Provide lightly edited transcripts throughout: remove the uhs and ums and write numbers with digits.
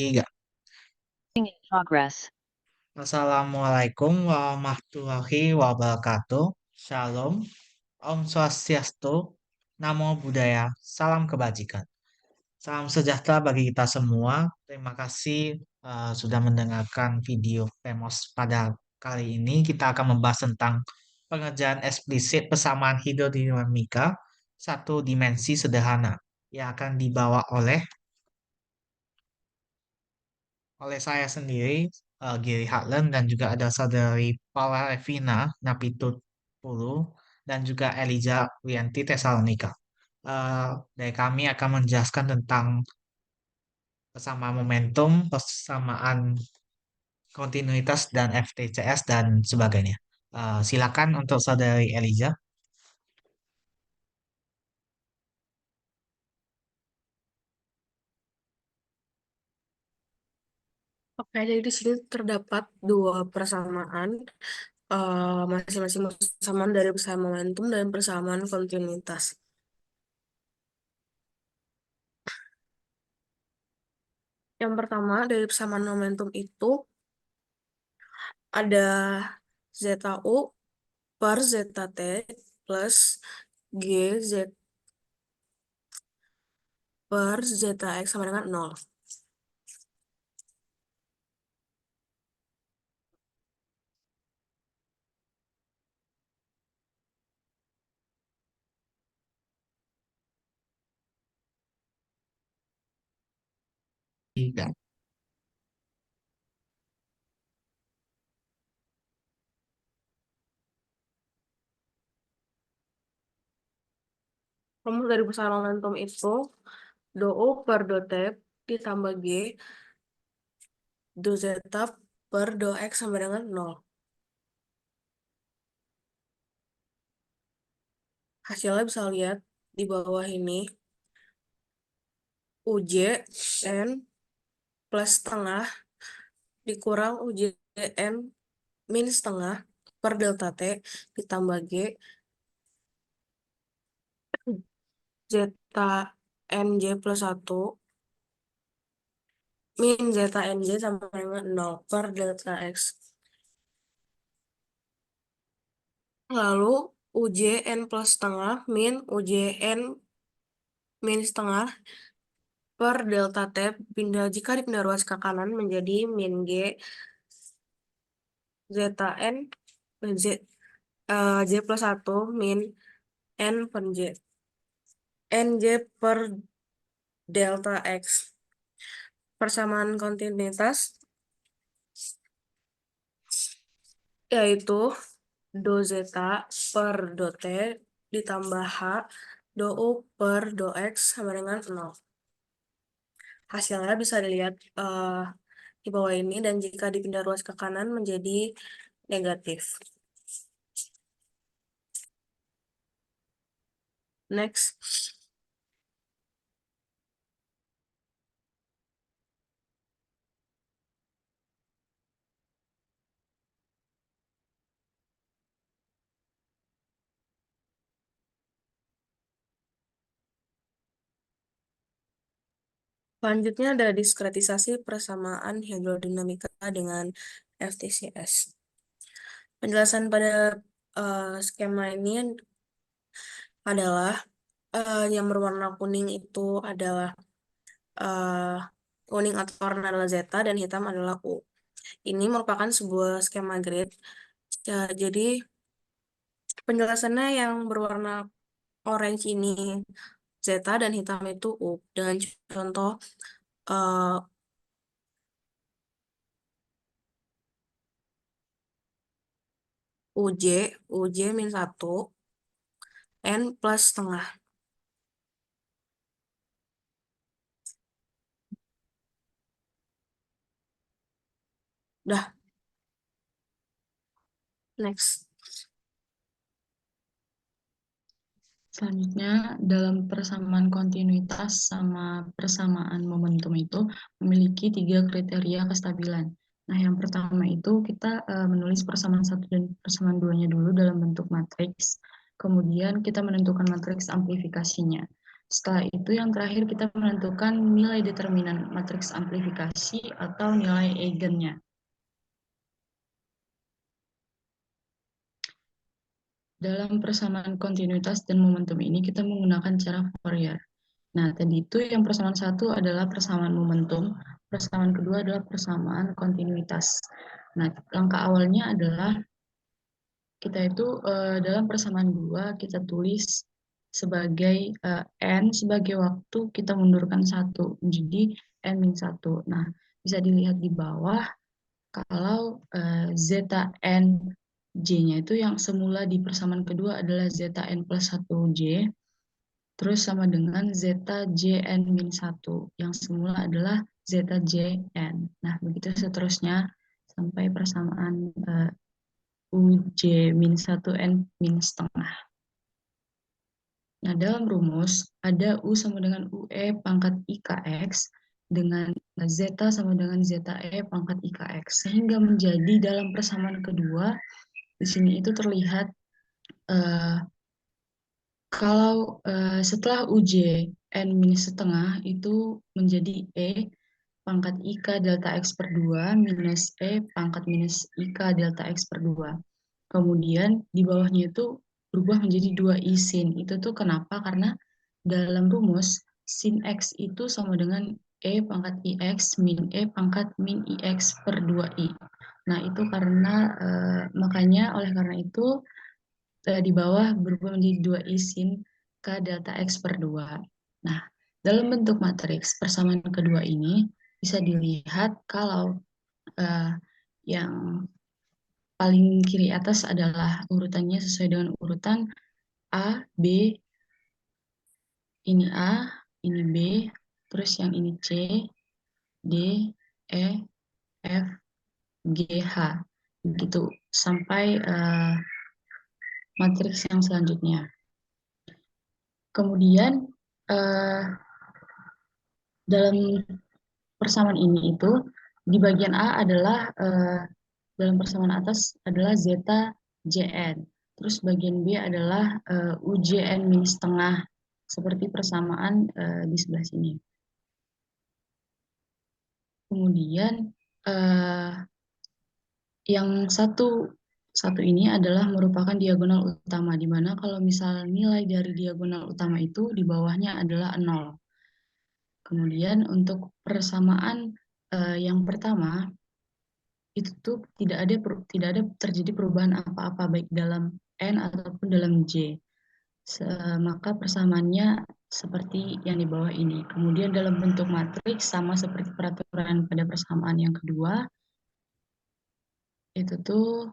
Tiga. In progress. Assalamualaikum warahmatullahi wabarakatuh. Shalom, Om Swastiastu, Namo Buddhaya, Salam Kebajikan. Salam sejahtera bagi kita semua. Terima kasih sudah mendengarkan video Pemos pada kali ini. Kita akan membahas tentang pengerjaan eksplisit persamaan hidrodinamika satu dimensi sederhana yang akan dibawa oleh saya sendiri, Giri Harlan, dan juga ada saudari Paula Evina Napitupulu, dan juga Elijah Wianti Tesalonika. Eh, dari kami akan menjelaskan tentang persamaan momentum, persamaan kontinuitas, dan FTCS, dan sebagainya. Silakan untuk saudari Elijah. Oke, jadi di sini terdapat dua persamaan, masing-masing persamaan dari persamaan momentum dan persamaan kontinuitas. Yang pertama dari persamaan momentum itu ada zeta u per zeta t plus g z per zeta x sama dengan 0. Tiga. Rumus dari persamaan momentum itu do u per do t ditambah g do zeta per do x sama dengan 0. Hasilnya bisa lihat di bawah ini. Uj n plus setengah dikurang Uj n min setengah per delta T ditambah G zeta NJ plus 1 min zeta NJ sama dengan 0 per delta X. Lalu Uj N plus setengah min Uj N min setengah per delta T jika dipindah ruas ke kanan menjadi min G zeta N Z, J plus 1 min N per J. NJ per delta X. Persamaan kontinuitas yaitu do zeta per do t ditambah h do u per do x sama dengan 0. Hasilnya bisa dilihat di bawah ini, dan jika dipindah ruas ke kanan menjadi negatif. Next. Selanjutnya ada diskretisasi persamaan hidrodinamika dengan FTCS. Penjelasan pada skema ini adalah yang berwarna kuning itu adalah kuning atau warna adalah zeta dan hitam adalah U. Ini merupakan sebuah skema grid. Ya, jadi penjelasannya yang berwarna orange ini zeta dan hitam itu U. Dengan contoh uh, UJ, UJ min 1, N plus setengah. Udah, next. Selanjutnya, dalam persamaan kontinuitas sama persamaan momentum itu memiliki 3 kriteria kestabilan. Nah, yang pertama itu kita menulis persamaan 1 dan persamaan 2-nya dulu dalam bentuk matriks. Kemudian kita menentukan matriks amplifikasinya. Setelah itu yang terakhir kita menentukan nilai determinan matriks amplifikasi atau nilai eigennya. Dalam persamaan kontinuitas dan momentum ini kita menggunakan cara Fourier. Nah, tadi itu yang persamaan satu adalah persamaan momentum, persamaan kedua adalah persamaan kontinuitas. Nah, langkah awalnya adalah kita itu dalam persamaan dua kita tulis sebagai n sebagai waktu kita mundurkan satu menjadi n-1. Nah, bisa dilihat di bawah kalau zeta n j-nya itu yang semula di persamaan kedua adalah zeta n plus 1j, terus sama dengan zeta jn min 1, yang semula adalah zeta jn. Nah, begitu seterusnya sampai persamaan uj min 1 n min setengah. Nah, dalam rumus ada u sama dengan ue pangkat ikx dengan zeta sama dengan zeta e pangkat ikx, sehingga menjadi dalam persamaan kedua di sini itu terlihat kalau setelah uj n minus setengah itu menjadi e pangkat ik delta x per 2 minus e pangkat minus ik delta x per 2. Kemudian di bawahnya itu berubah menjadi 2i sin. Itu tuh kenapa? Karena dalam rumus sin x itu sama dengan e pangkat ix min e pangkat min ix per 2i. Nah, itu karena makanya oleh karena itu di bawah berubah menjadi 2i sin k delta x per 2. Nah, dalam bentuk matriks persamaan kedua ini bisa dilihat kalau yang paling kiri atas adalah urutannya sesuai dengan urutan A, B, ini A, ini B, terus yang ini C, D, E, F, G, H. Begitu sampai matriks yang selanjutnya. Kemudian dalam persamaan ini itu di bagian A adalah dalam persamaan atas adalah zeta jn. Terus bagian B adalah ujn min setengah seperti persamaan di sebelah sini. Kemudian yang satu ini adalah merupakan diagonal utama, di mana kalau misal nilai dari diagonal utama itu di bawahnya adalah 0. Kemudian untuk persamaan yang pertama itu tuh tidak ada terjadi perubahan apa-apa baik dalam n ataupun dalam j. Maka persamaannya seperti yang di bawah ini. Kemudian dalam bentuk matriks sama seperti peraturan pada persamaan yang kedua, itu tuh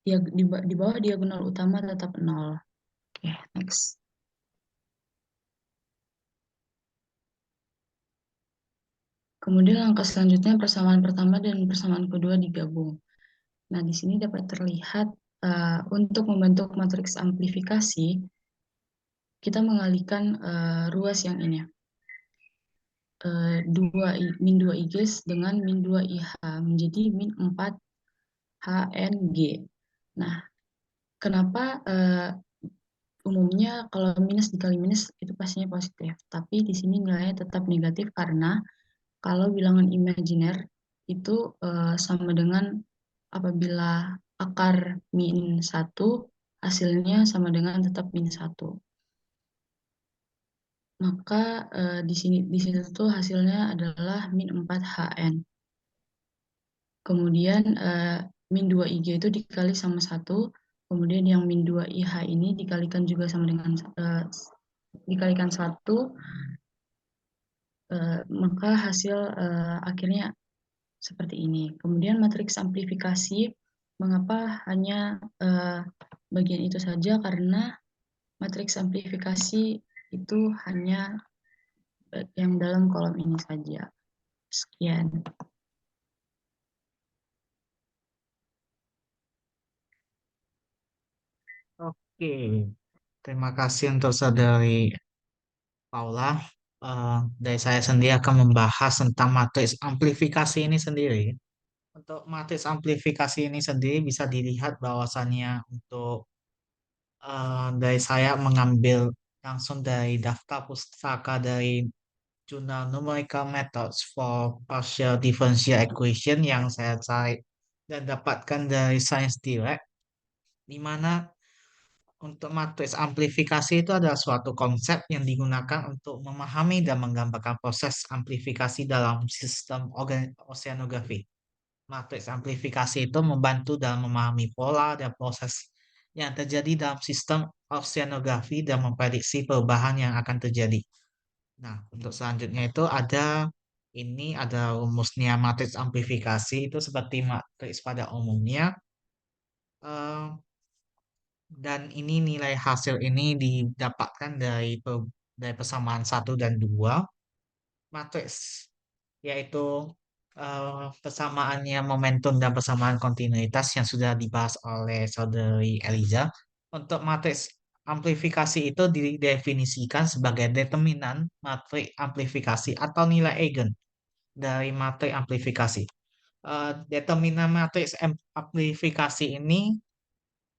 di bawah diagonal utama tetap 0. Oke, next. Kemudian langkah selanjutnya persamaan pertama dan persamaan kedua digabung. Nah, di sini dapat terlihat untuk membentuk matriks amplifikasi, kita mengalihkan ruas yang ini. Min 2 IGS dengan min 2 IH menjadi min 4 HNG. Nah, kenapa umumnya kalau minus dikali minus itu pastinya positif, tapi di sini nilainya tetap negatif karena kalau bilangan imajiner itu sama dengan apabila akar min 1 hasilnya sama dengan tetap min 1. Maka di situ tuh hasilnya adalah min 4 HN. Kemudian min 2 IG itu dikali sama 1, kemudian yang min 2 IH ini dikalikan juga sama dengan dikalikan 1, maka hasil akhirnya seperti ini. Kemudian matriks amplifikasi, mengapa hanya bagian itu saja? Karena matriks amplifikasi itu hanya yang dalam kolom ini saja. Sekian. Oke, terima kasih untuk saudari Paula. Dari saya sendiri akan membahas tentang matriks amplifikasi ini sendiri. Untuk matriks amplifikasi ini sendiri bisa dilihat bahwasannya untuk dari saya mengambil langsung dari daftar pustaka dari jurnal Numerical Methods for Partial Differential Equation yang saya cari dan dapatkan dari Science Direct, di mana untuk matriks amplifikasi itu adalah suatu konsep yang digunakan untuk memahami dan menggambarkan proses amplifikasi dalam sistem oceanografi. Matriks amplifikasi itu membantu dalam memahami pola dan proses yang terjadi dalam sistem oceanografi dan memprediksi perubahan yang akan terjadi. Nah, untuk selanjutnya itu ada rumusnya matriks amplifikasi itu seperti matriks pada umumnya. Eh, dan ini nilai hasil ini didapatkan dari persamaan satu dan 2 matriks, yaitu persamaannya momentum dan persamaan kontinuitas yang sudah dibahas oleh saudari Eliza. Untuk matriks amplifikasi itu didefinisikan sebagai determinan matriks amplifikasi atau nilai eigen dari matriks amplifikasi. Determinan matriks amplifikasi ini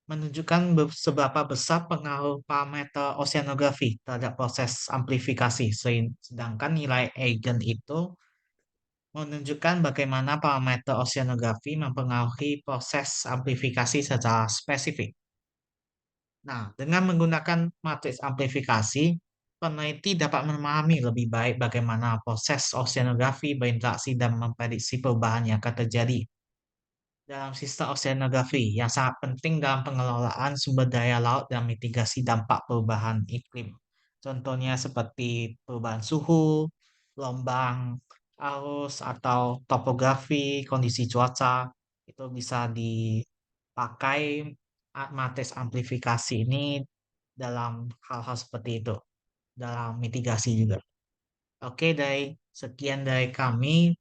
menunjukkan seberapa besar pengaruh parameter oceanografi terhadap proses amplifikasi. Sedangkan nilai eigen itu menunjukkan bagaimana parameter oceanografi mempengaruhi proses amplifikasi secara spesifik. Nah, dengan menggunakan matriks amplifikasi, peneliti dapat memahami lebih baik bagaimana proses oceanografi berinteraksi dan memprediksi perubahan yang akan terjadi dalam sistem oceanografi yang sangat penting dalam pengelolaan sumber daya laut dan mitigasi dampak perubahan iklim. Contohnya seperti perubahan suhu, gelombang, arus, atau topografi, kondisi cuaca, itu bisa dipakai matriks amplifikasi ini dalam hal-hal seperti itu, dalam mitigasi juga. Oke, sekian dari kami.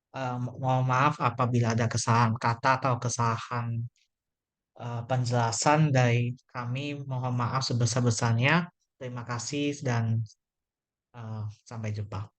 Mohon maaf apabila ada kesalahan kata atau kesalahan penjelasan dari kami. Mohon maaf sebesar-besarnya. Terima kasih dan sampai jumpa.